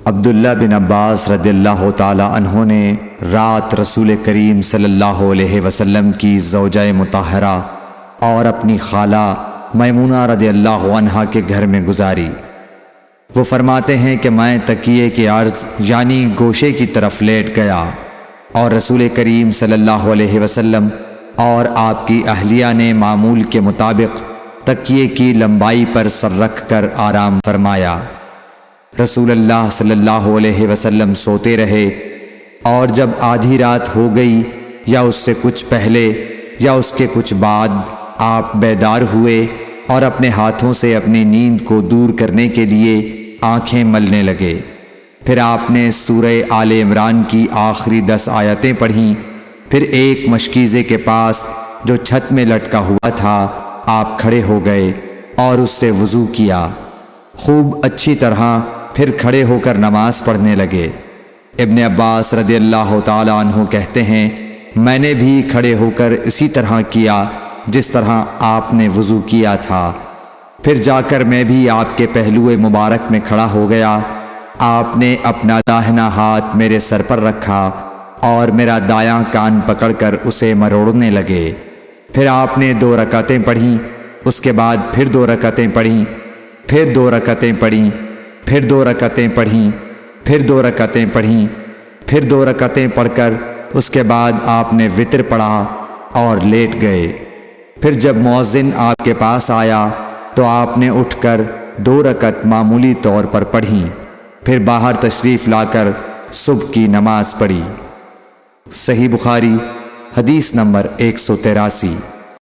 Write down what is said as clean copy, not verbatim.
عبداللہ بن عباس رضی اللہ تعالی عنہ نے رات رسول کریم صلی اللہ علیہ وسلم کی زوجہ مطہرہ اور اپنی خالہ میمونہ رضی اللہ عنہا کے گھر میں گزاری۔ وہ فرماتے ہیں کہ میں تکیے کے عرض یعنی گوشے کی طرف لیٹ گیا اور رسول کریم صلی اللہ علیہ وسلم اور آپ کی اہلیہ نے معمول کے مطابق تکیے کی لمبائی پر سر رکھ کر آرام فرمایا۔ رسول اللہ صلی اللہ علیہ وسلم سوتے رہے اور جب آدھی رات ہو گئی یا اس سے کچھ پہلے یا اس کے کچھ بعد آپ بیدار ہوئے اور اپنے ہاتھوں سے اپنی نیند کو دور کرنے کے لیے آنکھیں ملنے لگے۔ پھر آپ نے سورہ آل عمران کی آخری 10 آیتیں پڑھیں۔ پھر ایک مشکیزے کے پاس جو چھت میں لٹکا ہوا تھا آپ کھڑے ہو گئے اور اس سے وضو کیا، خوب اچھی طرح، پھر کھڑے ہو کر نماز پڑھنے لگے۔ ابن عباس رضی اللہ تعالی عنہ کہتے ہیں میں نے بھی کھڑے ہو کر اسی طرح کیا جس طرح آپ نے وضو کیا تھا۔ پھر جا کر میں بھی آپ کے پہلو مبارک میں کھڑا ہو گیا۔ آپ نے اپنا داہنا ہاتھ میرے سر پر رکھا اور میرا دایاں کان پکڑ کر اسے مروڑنے لگے۔ پھر آپ نے 2 رکعتیں پڑھیں، اس کے بعد پھر 2 رکعتیں پڑھیں، پھر 2 رکعتیں پڑھیں، پھر 2 رکعتیں پڑھیں، پھر 2 رکعتیں پڑھیں، پھر 2 رکعتیں پڑھ کر اس کے بعد آپ نے وتر پڑھا اور لیٹ گئے۔ پھر جب مؤذن آپ کے پاس آیا تو آپ نے اٹھ کر 2 رکعت معمولی طور پر پڑھیں، پھر باہر تشریف لا کر صبح کی نماز پڑھی۔ صحیح بخاری حدیث نمبر 183۔